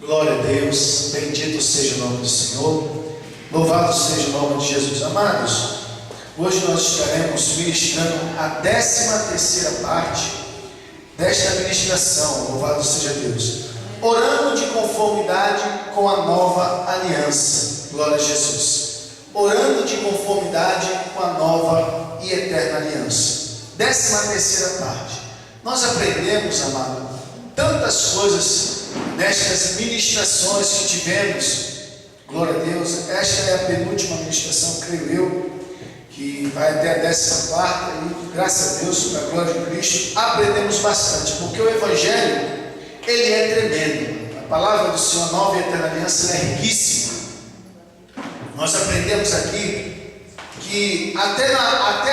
Glória a Deus, bendito seja o nome do Senhor, louvado seja o nome de Jesus. Amados, hoje nós estaremos ministrando a 13ª parte desta ministração, louvado seja Deus, orando de conformidade com a nova aliança. Glória a Jesus. Orando de conformidade com a nova e eterna aliança. 13ª parte. Nós aprendemos, amado, tantas coisas nestas ministrações que tivemos. Glória a Deus. Esta é a penúltima ministração, creio eu, que vai até a 14ª, e graças a Deus, para a glória de Cristo, aprendemos bastante, porque o Evangelho, ele é tremendo. A palavra do Senhor, a nova e eterna aliança, ela é riquíssima. Nós aprendemos aqui que até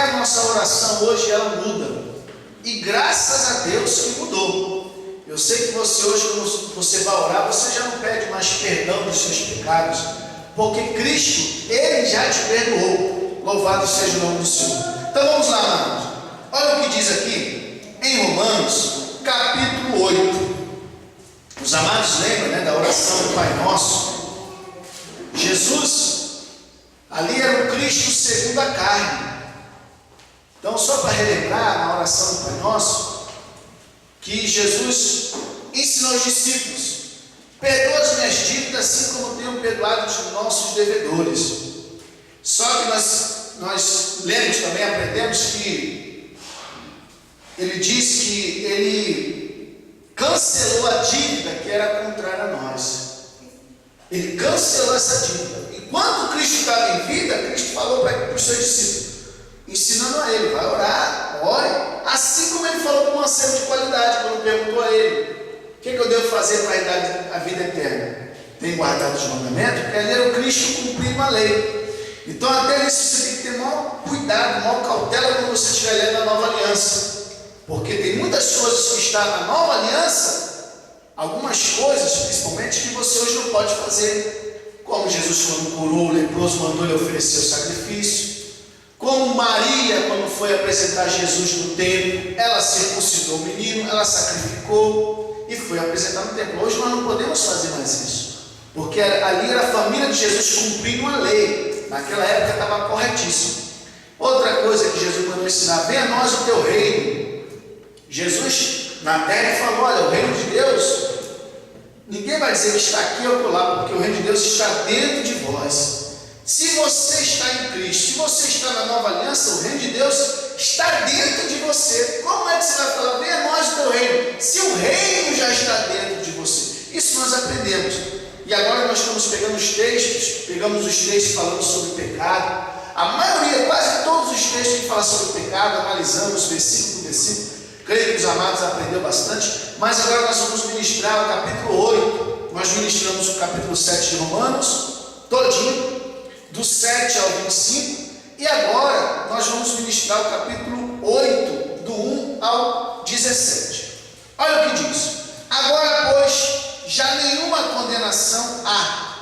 a nossa oração hoje ela muda, e graças a Deus que mudou. Eu sei que você hoje, quando você vai orar, você já não pede mais perdão dos seus pecados, porque Cristo, Ele já te perdoou. Louvado seja o nome do Senhor. Então vamos lá, amados. Olha o que diz aqui em Romanos capítulo 8. Os amados lembram, né, da oração do Pai Nosso. Jesus, ali era o Cristo segundo a carne. Então, só para relembrar na oração do Pai Nosso, que Jesus ensinou os discípulos: perdoa as minhas dívidas, assim como tenho perdoado os nossos devedores. Só que nós lemos também, aprendemos que ele diz que ele cancelou a dívida que era contrária a nós. Ele cancelou essa dívida. Enquanto Cristo estava em vida, Cristo falou para os seus discípulos, ensinando a ele: vai orar, ore, assim como ele falou com um acervo de qualidade, quando perguntou a ele: o que eu devo fazer para herdar a vida eterna? Tem guardado os mandamentos? Porque ali era o Cristo cumprindo a lei. Então, até nisso você tem que ter maior cuidado, maior cautela quando você estiver lendo a nova aliança, porque tem muitas coisas que estão na nova aliança, algumas coisas principalmente, que você hoje não pode fazer, como Jesus, quando curou o leproso, mandou ele oferecer o sacrifício. Como Maria, quando foi apresentar Jesus no templo, ela circuncidou o menino, ela sacrificou e foi apresentar no templo. Hoje nós não podemos fazer mais isso, porque ali era a família de Jesus cumprindo uma lei. Naquela época estava corretíssimo. Outra coisa que Jesus mandou ensinar: venha a nós o teu reino. Jesus na terra falou: olha, o reino de Deus, ninguém vai dizer que está aqui ou lá, porque o reino de Deus está dentro de vós. Se você está em Cristo, se você está na nova aliança, o reino de Deus está dentro de você. Como é que você vai falar: venha a nós o teu reino, se o reino já está dentro de você? Isso nós aprendemos. E agora nós estamos pegando os textos, falando sobre pecado. A maioria, quase todos os textos que falam sobre pecado, analisamos versículo por versículo. Creio que os amados aprenderam bastante. Mas agora nós vamos ministrar o capítulo 8. Nós ministramos o capítulo 7 de Romanos, todinho, do 7 ao 25, e agora nós vamos ministrar o capítulo 8, do 1 ao 17. Olha o que diz: agora, pois, já nenhuma condenação há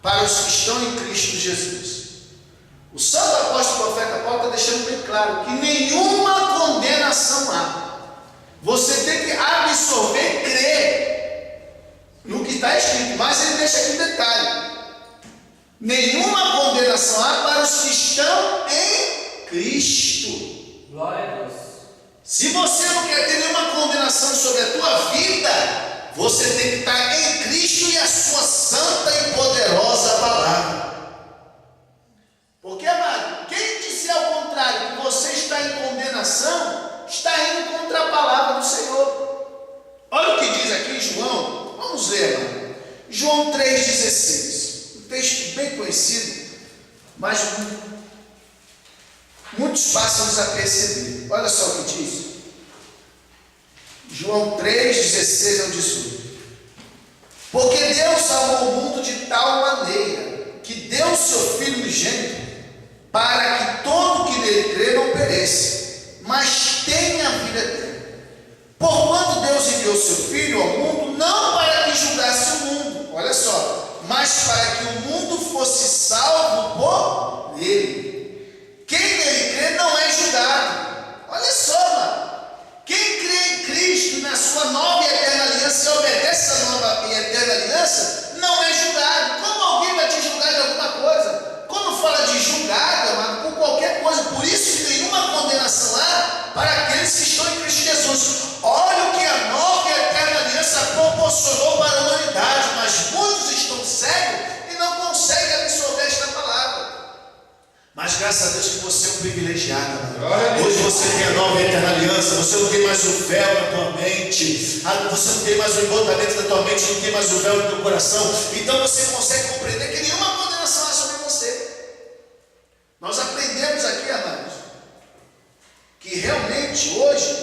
para os que estão em Cristo Jesus. O santo apóstolo profeta Paulo está deixando bem claro que nenhuma condenação há. Você tem que absorver e crer no que está escrito, mas ele deixa aqui um detalhe: nenhuma condenação há para os que estão em Cristo. Glória a Deus. Se você não quer ter nenhuma condenação sobre a tua vida, você tem que estar em Cristo e a sua santa e poderosa palavra. Porque, amado, quem disser ao contrário, que você está em condenação, está indo contra a palavra do Senhor. Olha o que diz aqui João. Vamos ler, amado. João 3,16. Texto bem conhecido, mas muitos passam desapercebidos. Olha só o que diz. João 3,16 ao 18. Porque Deus amou o mundo de tal maneira que deu o seu Filho unigênito, para que todo que nele crê não pereça, mas tenha vida eterna. Porquanto Deus enviou o seu Filho ao mundo, não para que julgasse o mundo, olha só, mas para que o mundo fosse salvo por ele. Quem nele crê não é julgado. Olha só, mano. Quem crê em Cristo, na sua nova e eterna aliança, e obedece a nova e eterna aliança, pode julgar, amado, por qualquer coisa. Por isso que nenhuma condenação há para aqueles que estão em Cristo Jesus. Olha o que a nova e eterna aliança proporcionou para a humanidade, mas muitos estão cegos e não conseguem absorver esta palavra. Mas graças a Deus que você é um privilegiado, amado. Hoje você tem a nova e eterna aliança. Você não tem mais o véu na tua mente, você não tem mais o embotamento na tua mente, não tem mais o véu no teu coração. Então você consegue compreender que nenhuma condenação há sobre você. Nós aprendemos aqui, amados, que realmente hoje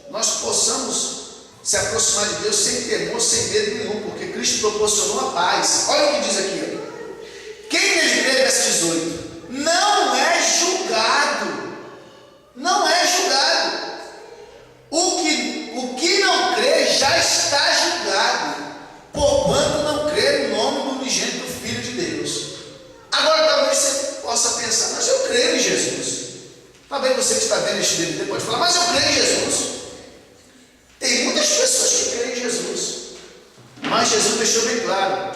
nós possamos se aproximar de Deus sem temor, sem medo nenhum, porque Cristo proporcionou a paz. Olha o que diz aqui. Quem nele crê, verso 18, não é julgado. Não é julgado. O que não crê já está julgado, porquanto não crê no nome do unigênito Filho de Deus. Agora talvez você possa pensar, mas eu creio em Jesus. Talvez você que está vendo este DVD pode falar, mas eu creio em Jesus. Tem muitas pessoas que creem em Jesus, mas Jesus deixou bem claro: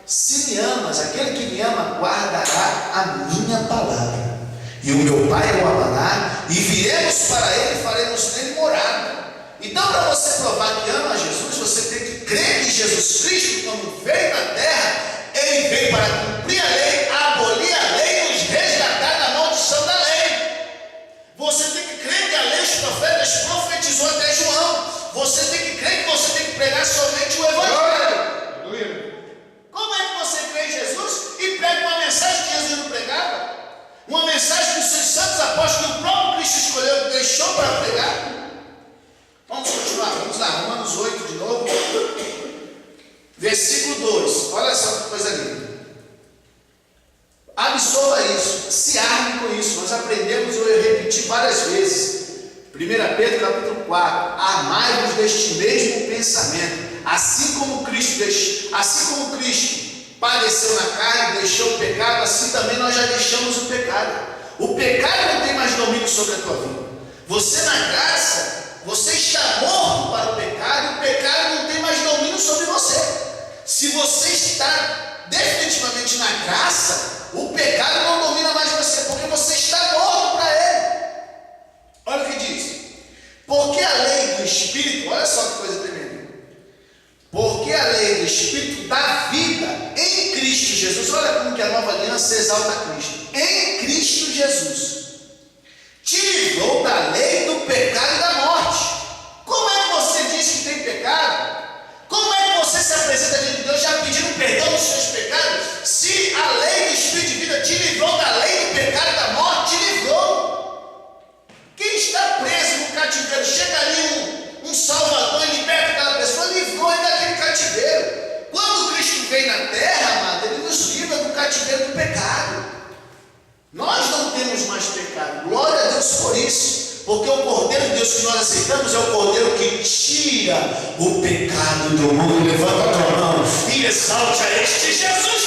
se me amas, aquele que me ama guardará a minha palavra, e o meu Pai o amará, e viremos para ele e faremos nele morada. Então, para você provar que ama Jesus, você tem que crer que Jesus Cristo, quando veio na terra, ele veio para cumprir a lei, abolir a lei e nos resgatar da maldição da lei. Você tem que crer que a lei, os profetas profetizou até João. Você tem que crer que você tem que pregar somente o Evangelho. Como é que você crê em Jesus e prega uma mensagem que Jesus não pregava? Uma mensagem que os seus santos apóstolos, que o próprio Cristo escolheu, deixou para pregar? Vamos continuar, vamos lá, Romanos 8 de novo, versículo 2, olha só que coisa linda. Absorva isso, se arme com isso. Nós aprendemos, eu repeti várias vezes. 1 Pedro capítulo 4, armai-vos deste mesmo pensamento, assim como Cristo padeceu na carne, deixou o pecado, assim também nós já deixamos o pecado. O pecado não tem mais domínio sobre a tua vida. Você na graça, você está morto para o pecado, e o pecado não tem mais domínio sobre você. Se você está definitivamente na graça, o pecado não domina mais você, porque você está morto para ele. Olha o que diz: porque a lei do Espírito, olha só que coisa tremenda, porque a lei do Espírito da vida em Cristo Jesus, olha como que a nova aliança exalta Cristo, em Cristo Jesus, te livrou da lei do pecado e da morte. Como é que você diz que tem pecado? Como é que você se apresenta diante de Deus já pedindo perdão dos seus pecados, se a lei do Espírito de vida te livrou da lei do pecado e da morte? Te livrou. Quem está preso no cativeiro, chega ali um salvador e liberta aquela pessoa, livrou ele daquele cativeiro. Quando Cristo vem na terra, amado, ele nos livra do cativeiro do pecado. Nós não temos mais pecado, glória a Deus por isso, porque o Cordeiro de Deus que nós aceitamos é o Cordeiro que tira o pecado do mundo. Levanta a tua mão e exalte a este Jesus.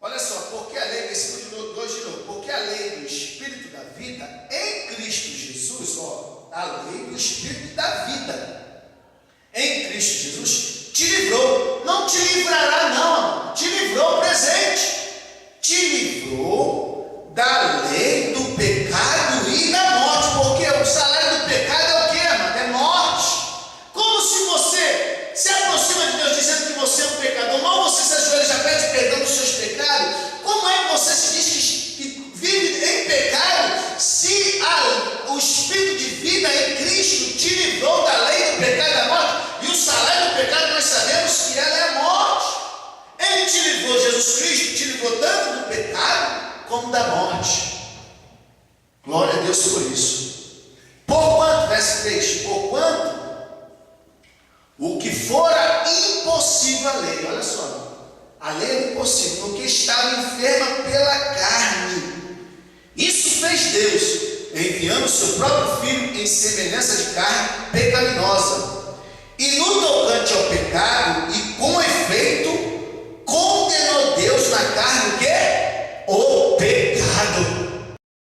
Olha só, porque a lei, versículo 2 de novo, porque a lei do Espírito da vida em Cristo Jesus, a lei do Espírito da vida em Cristo Jesus te livrou, não te livrará não, te livrou presente, te livrou da lei do pecado e da morte, porque o salário do pecado é o que, amado? É morte. Como se você se aproxima de Deus dizendo que você é um pecador, mal você se ajoelha e já pede perdão dos seus pecados, como é que você se diz que vive em pecado, se o Espírito de vida em Cristo te livrou da lei do pecado e da morte? E o salário do pecado nós sabemos que ela é a morte. Ele te livrou, Jesus Cristo te livrou tanto do pecado como da morte. Glória a Deus por isso. Porquanto, verso 3, porquanto o que fora impossível à lei, olha só, a lei é impossível, porque estava enferma pela carne, isso fez Deus, enviando o seu próprio Filho em semelhança de carne pecaminosa, e no tocante ao pecado, e com efeito, condenou Deus na carne o quê? O pecado.